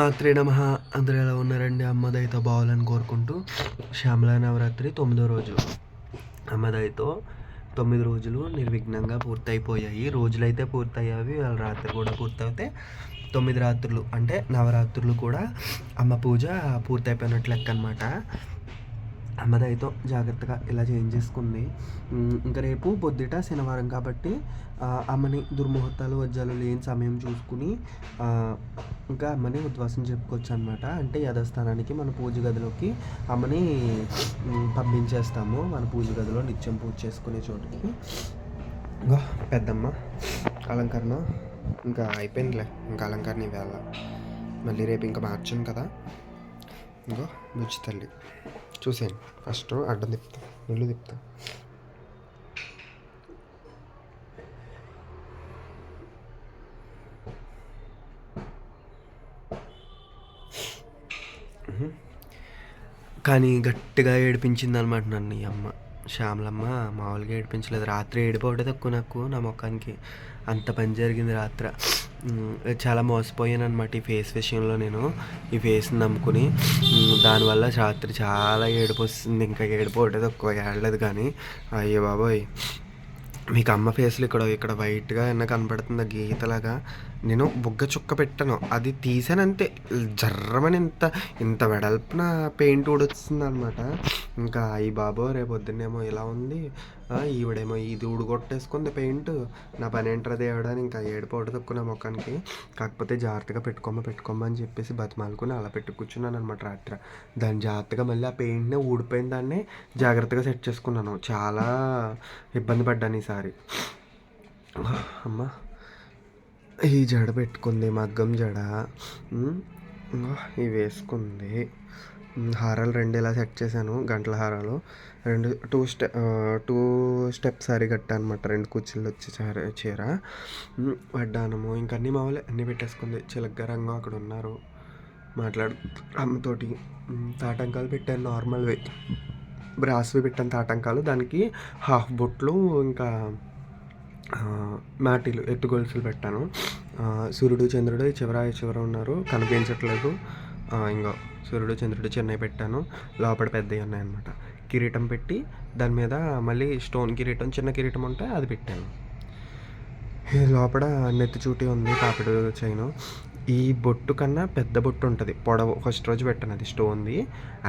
మాత్రే నమః. అందరూ ఎలా ఉన్నారండి? అమ్మ దయతో బావాలని కోరుకుంటూ శ్యామలా నవరాత్రి 9వ రోజు. అమ్మ దయతో 9 రోజులు నిర్విఘ్నంగా పూర్తయిపోయాయి. రోజులైతే పూర్తయ్యాయి. వాళ్ళ రాత్రి కూడా పూర్తయితే 9 రాత్రులు అంటే నవరాత్రులు కూడా అమ్మ పూజ పూర్తయిపోయినట్లు లెక్క అనమాట. అమ్మ దయతో జాగ్రత్తగా ఇలా చేయించేసుకుంది. ఇంకా రేపు పొద్దుట శనివారం కాబట్టి అమ్మని దుర్ముహూర్తాలు వజ్జాలు లేని సమయం చూసుకుని ఇంకా అమ్మని ఉద్వాసం చెప్పుకోవచ్చు అనమాట. అంటే యథాస్థానానికి మన పూజ గదిలోకి అమ్మని పంపించేస్తాము. మన పూజ గదిలో నిత్యం పూజ చేసుకునే చోటుకి. ఇంకా పెద్దమ్మ అలంకరణ ఇంకా అయిపోయిందిలే. ఇంకా అలంకరణ ఇవాళ మళ్ళీ రేపు ఇంకా మార్చను కదా. ఇంకో బుజ్జి తల్లి చూసేయండి. ఫస్ట్ అడ్డం తిప్పుతాం, ఇల్లు తిప్పుతాం. కానీ గట్టిగా ఏడిపించింది అనమాట నన్ను ఈ అమ్మ శ్యామలమ్మ. మామూలుగా ఏడిపించలేదు. రాత్రి ఏడిపోవడే తక్కువ నాకు, నా ముఖానికి అంత పని జరిగింది రాత్రి. చాలా మోసపోయాను అనమాట ఈ ఫేస్ విషయంలో. నేను ఈ ఫేస్ని నమ్ముకుని దానివల్ల రాత్రి చాలా ఏడుపు వస్తుంది. ఇంకా ఏడిపోవడే తక్కువ, ఏడలేదు. కానీ అయ్యో బాబోయ్, మీకు అమ్మ ఫేస్లో ఇక్కడ వైట్గా ఏమన్నా కనపడుతుందా గీతలాగా? నేను బుగ్గ చుక్క పెట్టాను, అది తీసానంతే జర్రమని ఇంత వెడల్పున పెయింట్ ఊడొస్తుంది అనమాట. ఇంకా అయ్యి బాబో రేపు పొద్దున్నేమో ఇలా ఉంది, ఈవిడేమో ఇది ఊడగొట్టేసుకుంది పెయింట్. నా పని ఏంటది దేవుడని ఇంకా ఏడుపోవడం తక్కువ నా ముఖానికి. కాకపోతే జాగ్రత్తగా పెట్టుకోమా అని చెప్పేసి బతిమాలుకుని అలా పెట్టి కూర్చున్నాను అనమాట రాత్రి. దాన్ని జాగ్రత్తగా మళ్ళీ ఆ పెయింట్నే ఊడిపోయిన దాన్ని జాగ్రత్తగా సెట్ చేసుకున్నాను. చాలా ఇబ్బంది పడ్డాను ఈసారి. అమ్మ ఈ జడ పెట్టుకుంది, మగ్గం జడ ఇవి వేసుకుంది. హారాలు 2 ఇలా సెట్ చేశాను, గంటల హారాలు 2 టూ స్టెప్ సారీ కట్టా అనమాట. 2 కుర్చీలు వచ్చి చీర వడ్డానము ఇంకా అన్నీ మామూలే అన్నీ పెట్టేసుకుంది. చిలగ్గా రంగు అక్కడ ఉన్నారు మాట్లాడు అమ్మతోటి. తాటంకాలు పెట్టాను నార్మల్వి, బ్రాస్వి పెట్టాను తాటంకాలు. దానికి హాఫ్ బొట్లు ఇంకా మాటీలు ఎత్తు గొలుసులు పెట్టాను. సూర్యుడు చంద్రుడు చివర ఉన్నారు, కనిపించట్లేదు. ఇంకా సూర్యుడు చంద్రుడు చిన్నవి పెట్టాను, లోపల పెద్దవి ఉన్నాయన్నమాట. కిరీటం పెట్టి దాని మీద మళ్ళీ స్టోన్ కిరీటం, చిన్న కిరీటం ఉంటే అది పెట్టాను. లోపల నెత్తి చూటి ఉంది, పాపిడి చైను. ఈ బొట్టు కన్నా పెద్ద బొట్టు ఉంటుంది పొడవు, ఫస్ట్ రోజు పెట్టాను అది స్టోన్ది,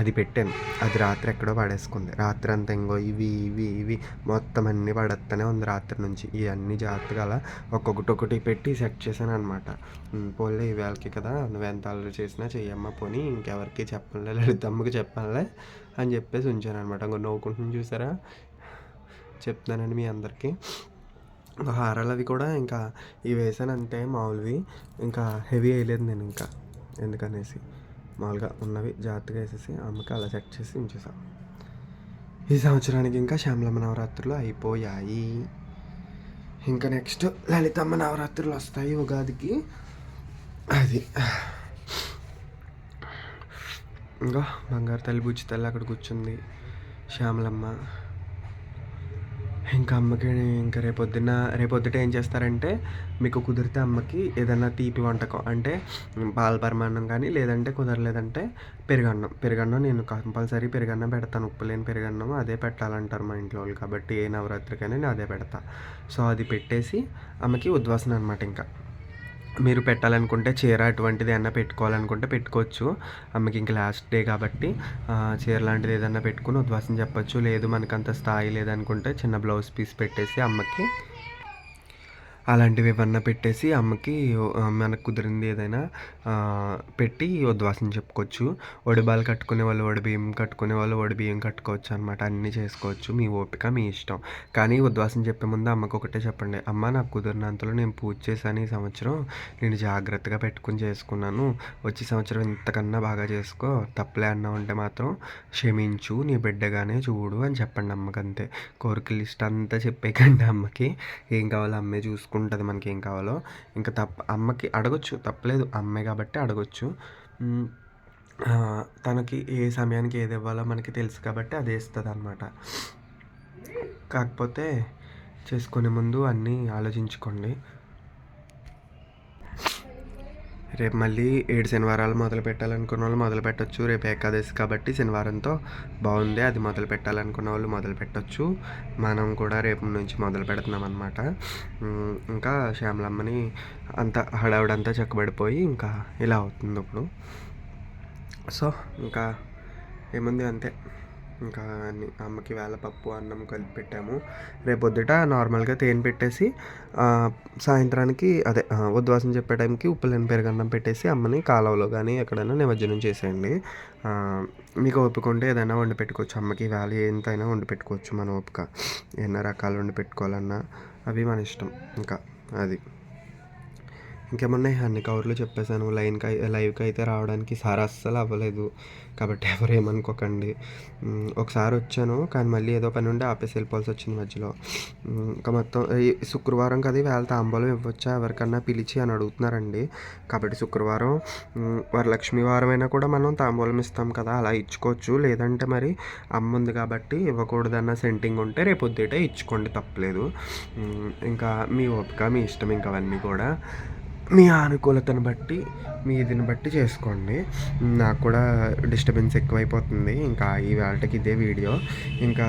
అది పెట్టాను. అది రాత్రి ఎక్కడో పడేసుకుంది. రాత్రి అంతా ఇంకో ఇవి మొత్తం అన్నీ పడేస్తూనే ఉంది రాత్రి నుంచి. ఇవన్నీ జాగ్రత్తగా అలా ఒక్కొక్కటి పెట్టి సెట్ చేశాను అనమాట. పోలే ఇవాళకి కదా, నువ్వెంత అల్లరి చేసినా చెయ్యమ్మ, పోనీ ఇంకెవరికి చెప్పనులే, లలితమ్మకి చెప్పనులే అని చెప్పేసి ఉంచాను అనమాట. ఇంకో నవ్వుకుంటుని చూసారా, చెప్తున్నానండి మీ అందరికీ. హారాలు అవి కూడా ఇంకా ఇవి వేసాను అంతే, మామూలువి. ఇంకా హెవీ వేయలేదు నేను ఇంకా, ఎందుకనేసి మామూలుగా ఉన్నవి జాగ్రత్తగా వేసేసి అమ్మకి అలా సెట్ చేసి ఉంచేసాను. ఈ సంవత్సరానికి ఇంకా శ్యామలమ్మ నవరాత్రులు అయిపోయాయి. ఇంకా నెక్స్ట్ లలితమ్మ నవరాత్రులు వస్తాయి ఉగాదికి. అది ఇంకా బంగారు తల్లి బుజ్జి తల్లి అక్కడ కూర్చుంది శ్యామలమ్మ. ఇంకా అమ్మకి ఇంకా రేపొద్దుట ఏం చేస్తారంటే, మీకు కుదిరితే అమ్మకి ఏదైనా తీపి వంటకం అంటే పాల పరమాన్నం కానీ, లేదంటే కుదరలేదంటే పెరుగన్నం నేను కంపల్సరీ పెరుగన్నం పెడతాను. ఉప్పు లేని పెరుగన్నం అదే పెట్టాలంటారు మా ఇంట్లో వాళ్ళు. కాబట్టి ఏ నవరాత్రికైనా నేను అదే పెడతా. సో అది పెట్టేసి అమ్మకి ఉద్వాసన అనమాట. ఇంకా మీరు పెట్టాలనుకుంటే చీర అటువంటిది ఏమన్నా పెట్టుకోవాలనుకుంటే పెట్టుకోవచ్చు. అమ్మకి ఇంక లాస్ట్ డే కాబట్టి చీర లాంటిది ఏదన్నా పెట్టుకుని ఉద్వాసం చెప్పచ్చు. లేదు మనకంత స్థాయి లేదనుకుంటే చిన్న బ్లౌజ్ పీస్ పెట్టేసి అమ్మకి అలాంటివి ఏమన్నా పెట్టేసి అమ్మకి మనకు కుదిరింది ఏదైనా పెట్టి ఉద్వాసం చెప్పుకోవచ్చు. ఒడిబాలు కట్టుకునే వాళ్ళు ఒడిబియ్యం కట్టుకునే వాళ్ళు ఒడిబియ్యం కట్టుకోవచ్చు అనమాట. అన్నీ చేసుకోవచ్చు, మీ ఓపిక మీ ఇష్టం. కానీ ఉద్వాసం చెప్పే ముందు అమ్మకు ఒకటే చెప్పండి, అమ్మ నాకు కుదిరినంతలో నేను పూజ చేశాను, ఈ సంవత్సరం నేను జాగ్రత్తగా పెట్టుకుని చేసుకున్నాను, వచ్చే సంవత్సరం ఇంతకన్నా బాగా చేసుకో, తప్పులే అన్నా ఉంటే మాత్రం క్షమించు, నీ బిడ్డగానే చూడు అని చెప్పండి అమ్మకి. అంతే, కోరిక లిస్ట్ అంతా చెప్పేకండి అమ్మకి. ఏం కావాలో అమ్మే చూసుకుంటుంది మనకి ఏం కావాలో. ఇంకా అమ్మకి అడగొచ్చు, తప్పలేదు, అమ్మే కాబట్టి అడగొచ్చు. తనకి ఏ సమయానికి ఏది ఇవ్వాలో మనకి తెలుసు కాబట్టి అది ఇస్తుంది అనమాట. కాకపోతే చేసుకునే ముందు అన్నీ ఆలోచించుకోండి. రేపు మళ్ళీ 7 శనివారాలు మొదలు పెట్టాలనుకున్న వాళ్ళు మొదలు పెట్టొచ్చు. రేపు ఏకాదశి కాబట్టి శనివారంతో బాగుంది. అది మొదలు పెట్టాలనుకున్న వాళ్ళు మొదలు పెట్టొచ్చు. మనం కూడా రేపు నుంచి మొదలు పెడుతున్నాం అనమాట. ఇంకా శ్యామలమ్మని అంతా హడావుడంతా చక్కబడిపోయి ఇంకా ఇలా అవుతుంది ఇప్పుడు. సో ఇంకా ఏముంది అంతే. ఇంకా అమ్మకి వేళపప్పు అన్నం కలిపి పెట్టాము. రేపొద్దుట నార్మల్గా తేనె పెట్టేసి సాయంత్రానికి అదే ఉద్వాసం చెప్పే టైంకి ఉప్పు లేని పెరుగన్నం పెట్టేసి అమ్మని కాలువలో కానీ ఎక్కడైనా నిమజ్జనం చేసేయండి. మీకు ఓపిక ఉంటే ఏదైనా వండి పెట్టుకోవచ్చు. అమ్మకి వేళ ఎంతైనా వండి పెట్టుకోవచ్చు మన ఓపిక. ఎన్నో రకాలు వండి పెట్టుకోవాలన్నా అవి మన ఇష్టం. ఇంకా అది ఇంకేమున్నాయి అన్ని కవర్లు చెప్పేశాను. లైవ్కి అయితే రావడానికి సార్ అస్సలు అవ్వలేదు కాబట్టి ఎవరు ఏమనుకోకండి. ఒకసారి వచ్చాను కానీ మళ్ళీ ఏదో పని ఉండి ఆపేసి వెళ్ళిపోవాల్సి వచ్చింది మధ్యలో. ఇంకా మొత్తం ఈ శుక్రవారం కదా వేళ తాంబూలం ఇవ్వచ్చా ఎవరికన్నా పిలిచి అని అడుగుతున్నారండి. కాబట్టి శుక్రవారం వరలక్ష్మి వారం అయినా కూడా మనం తాంబూలం ఇస్తాం కదా, అలా ఇచ్చుకోవచ్చు. లేదంటే మరి అమ్మ ఉంది కాబట్టి ఇవ్వకూడదన్న సెంటింగ్ ఉంటే రేపు పొద్దుటే ఇచ్చుకోండి, తప్పలేదు. ఇంకా మీ ఓపిక మీ ఇష్టం. ఇంకా అవన్నీ కూడా మీ అనుకూలతను బట్టి మీ ఇదిని బట్టి చేసుకోండి. నాకు కూడా డిస్టర్బెన్స్ ఎక్కువైపోతుంది. ఇంకా ఈ వేళకి ఇదే వీడియో. ఇంకా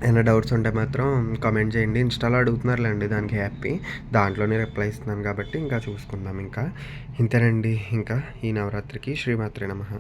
ఏమైనా డౌట్స్ ఉంటే మాత్రం కామెంట్ చేయండి. ఇన్స్టాలో అడుగుతున్నారులేండి, దానికి హ్యాపీ. దాంట్లోనే రిప్లై ఇస్తున్నాను కాబట్టి ఇంకా చూసుకుందాం. ఇంకా ఇంతేనండి. ఇంకా ఈ నవరాత్రికి శ్రీమాత్రే నమః.